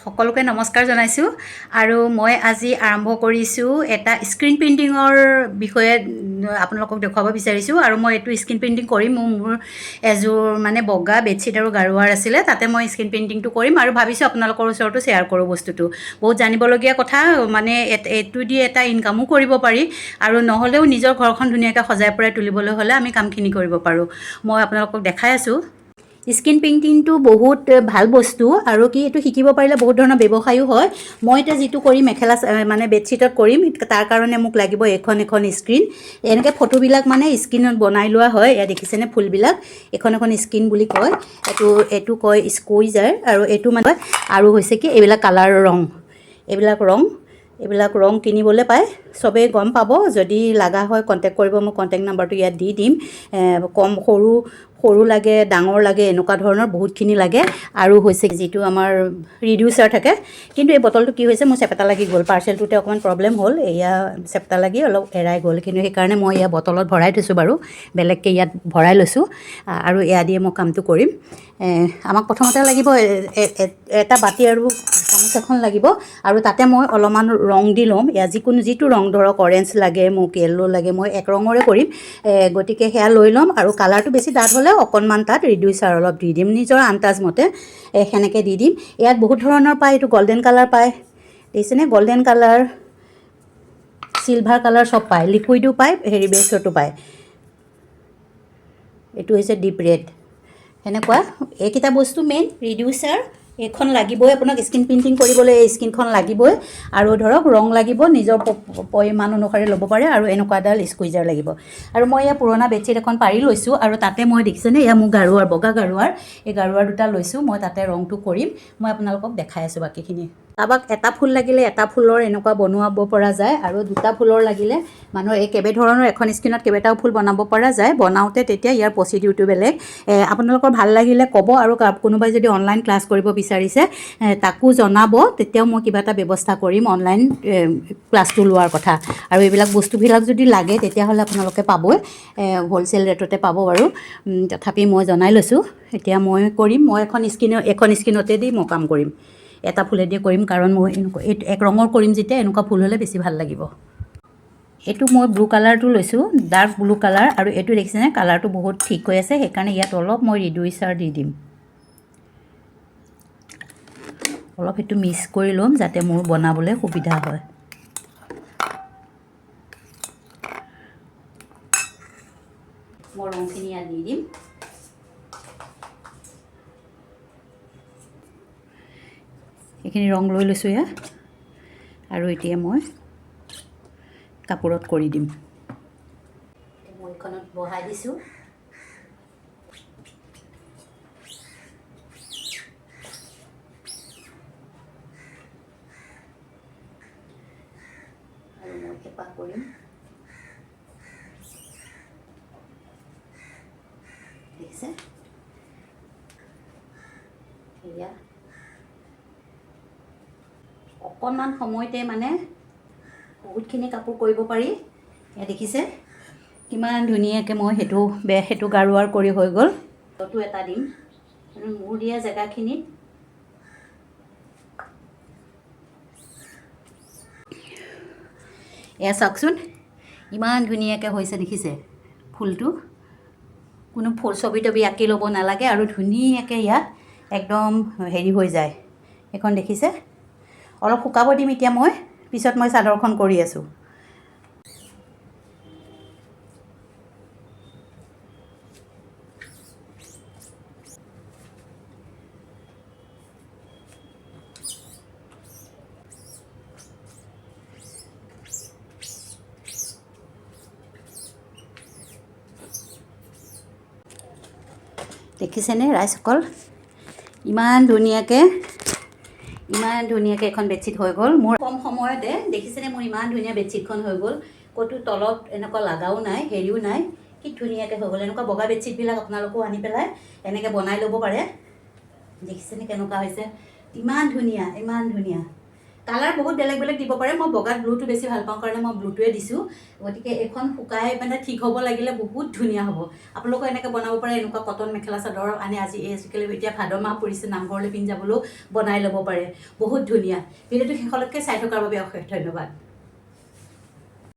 সকলোকে নমস্কাৰ জনাইছোঁ আৰু মই আজি আৰম্ভ কৰিছোঁ এটা স্ক্ৰীন পেইণ্টিঙৰ বিষয়ে আপোনালোকক দেখুৱাব বিচাৰিছোঁ আৰু মই এইটো স্ক্ৰীন পেইণ্টিং কৰিম মোৰ এযোৰ মানে বগা বেডশ্বীট আৰু গাৰুৱাৰ আছিলে তাতে মই স্ক্ৰীন পেইণ্টিংটো কৰিম আৰু ভাবিছোঁ আপোনালোকৰ ওচৰতো শ্বেয়াৰ কৰোঁ বস্তুটো বহুত জানিবলগীয়া কথা মানে এইটো দি এটা ইনকামো কৰিব পাৰি আৰু নহ'লেও নিজৰ ঘৰখন ধুনীয়াকৈ সজাই পৰাই তুলিবলৈ হ'লে আমি কামখিনি কৰিব পাৰোঁ মই আপোনালোকক দেখাই আছোঁ স্ক্ৰীন পেইণ্টিংটো বহুত ভাল বস্তু আৰু কি এইটো শিকিব পাৰিলে বহুত ধৰণৰ ব্যৱসায়ো হয় মই এতিয়া যিটো কৰিম মেখেলা মানে বেডশ্বীটত কৰিম তাৰ কাৰণে মোক লাগিব এখন স্ক্ৰীন এনেকৈ ফটোবিলাক মানে স্ক্ৰীনত বনাই লোৱা হয় এয়া দেখিছেনে ফুলবিলাক এখন স্ক্ৰীন বুলি কয় এইটো কয় স্কুইজাৰ আৰু এইটো মানে আৰু হৈছে কি এইবিলাক কালাৰ ৰং এইবিলাক ৰং কিনিবলৈ পায় চবেই গম পাব যদি লগা হয় কণ্টেক্ট কৰিব মই কণ্টেক্ট নাম্বাৰটো ইয়াত দি দিম কম সৰু লাগে ডাঙৰ লাগে এনেকুৱা ধৰণৰ বহুতখিনি লাগে আৰু হৈছে যিটো আমাৰ ৰিডিউচাৰ থাকে কিন্তু এই বটলটো কি হৈছে মোৰ চেপেটা লাগি গ'ল পাৰ্চেলটোতে অকণমান প্ৰব্লেম হ'ল এয়া চেপেটা লাগি অলপ এৰাই গ'ল কিন্তু সেইকাৰণে মই এয়া বটলত ভৰাই থৈছোঁ বাৰু বেলেগকৈ ইয়াত ভৰাই লৈছোঁ আৰু এয়া দিয়ে মই কামটো কৰিম আমাক প্ৰথমতে লাগিব এটা বাতি আৰু চামুচ এখন লাগিব আৰু তাতে মই অলপমান ৰং দি ল'ম এয়া যিটো ৰং ধৰক অৰেঞ্জ লাগে মোক য়েল্লো লাগে মই এক ৰঙৰে কৰিম গতিকে সেয়া লৈ ল'ম আৰু কালাৰটো বেছি ডাঠ হ'লে অকণমান তাত ৰিডিউচাৰ অলপ দি দিম নিজৰ আন্দাজ মতে সেনেকৈ দি দিম ইয়াত বহুত ধৰণৰ পায় এইটো গল্ডেন কালাৰ পায় দেখিছেনে গল্ডেন কালাৰ চিলভাৰ কালাৰ চব পায় লিকুইডো পায় বেছতো পায় এইটো হৈছে ডিপ ৰেড সেনেকুৱা এইকেইটা বস্তু মেইন ৰিডিউচাৰ এইখন লাগিবই আপোনাক স্ক্ৰীন পেইণ্টিং কৰিবলৈ এই স্ক্ৰীনখন লাগিবই আৰু ধৰক ৰং লাগিব নিজৰ পৰিমাণ অনুসাৰে ল'ব পাৰে আৰু এনেকুৱা এডাল স্কুইজাৰ লাগিব আৰু মই এয়া পুৰণা বেডশ্বীট এখন পাৰি লৈছোঁ আৰু তাতে মই দেখিছেনে এয়া মোৰ গাৰুৱাৰ বগা গাৰুৱাৰ এই গাৰুৱাৰ দুটা লৈছোঁ মই তাতে ৰংটো কৰিম মই আপোনালোকক দেখাই আছোঁ বাকীখিনি কাৰোবাক এটা ফুল লাগিলে এটা ফুলৰ এনেকুৱা বনোৱাব পৰা যায় আৰু দুটা ফুলৰ লাগিলে মানুহৰ এই কেইবাধৰণৰ এখন স্ক্ৰীনত কেইবাটাও ফুল বনাব পৰা যায় বনাওঁতে তেতিয়া ইয়াৰ প্ৰচিডিউৰটো বেলেগ আপোনালোকৰ ভাল লাগিলে ক'ব আৰু কোনোবাই যদি অনলাইন ক্লাছ কৰিব বিচাৰিছে তাকো জনাব তেতিয়াও মই কিবা এটা ব্যৱস্থা কৰিম অনলাইন ক্লাছটো লোৱাৰ কথা আৰু এইবিলাক বস্তুবিলাক যদি লাগে তেতিয়াহ'লে আপোনালোকে পাবই হ'লচেল ৰেটতে পাব বাৰু তথাপি মই জনাই লৈছোঁ এতিয়া মই কৰিম মই এখন স্ক্ৰীনতে দি মই কাম কৰিম এটা ফুলেদি কৰিম কাৰণ মই এক ৰঙৰ কৰিম যেতিয়া এনেকুৱা ফুল হ'লে বেছি ভাল লাগিব এইটো মই ব্লু কালাৰটো লৈছোঁ ডাৰ্ক ব্লু কালাৰ আৰু এইটো দেখিছেনে কালাৰটো বহুত ঠিক হৈ আছে সেইকাৰণে ইয়াত অলপ মই ৰিডিউচাৰ দি দিম অলপ সেইটো মিক্স কৰি ল'ম যাতে মোৰ বনাবলৈ সুবিধা হয় মই ৰংখিনি ইয়াত দি দিম এইখিনি ৰং লৈ লৈছোঁ ইয়াত আৰু এতিয়া মই কাপোৰত কৰি দিম মই এইখনত বহাই দিছোঁ আৰু মই এপাক কৰিম দেখিছে এয়া অকণমান সময়তে মানে বহুতখিনি কাপোৰ কৰিব পাৰি এয়া দেখিছে কিমান ধুনীয়াকৈ মই সেইটো গাৰুৱাৰ কৰি হৈ গ'ল ফটো এটা দিম মোৰ দিয়া জেগাখিনিত এয়া চাওকচোন ইমান ধুনীয়াকৈ হৈছে দেখিছে ফুলটো কোনো ছবি তবি আঁকি ল'ব নালাগে আৰু ধুনীয়াকৈ ইয়াত একদম হেৰি হৈ যায় এইখন দেখিছে অলপ শুকাব দিম এতিয়া মই পিছত মই চাদৰখন কৰি আছোঁ দেখিছেনে ৰাইজসকল ইমান ধুনীয়াকৈ এখন বেডশ্বীট হৈ গ'ল মোৰ কম সময়তে দেখিছেনে মোৰ ইমান ধুনীয়া বেডশ্বীটখন হৈ গ'ল ক'তো তলত এনেকুৱা লগাও নাই হেৰিও নাই কি ধুনীয়াকৈ হৈ গ'ল এনেকুৱা বগা বেডশ্বীটবিলাক আপোনালোকেও আনি পেলাই এনেকৈ বনাই ল'ব পাৰে দেখিছেনে কেনেকুৱা হৈছে ইমান ধুনীয়া কালাৰ বহুত বেলেগ বেলেগ দিব পাৰে মই বগাত ব্লুটো বেছি ভাল পাওঁ কাৰণে মই ব্লুটোৱে দিছোঁ গতিকে এইখন শুকাই মানে ঠিক হ'ব লাগিলে বহুত ধুনীয়া হ'ব আপোনালোকে এনেকৈ বনাব পাৰে এনেকুৱা কটন মেখেলা চাদৰ আনি আজিকালি এতিয়া ভাদ মাহ পৰিছে নামঘৰলৈ পিন্ধি যাবলৈও বনাই ল'ব পাৰে বহুত ধুনীয়া ভিডিঅ'টো শেষলৈকে চাই থকাৰ বাবে অশেষ ধন্যবাদ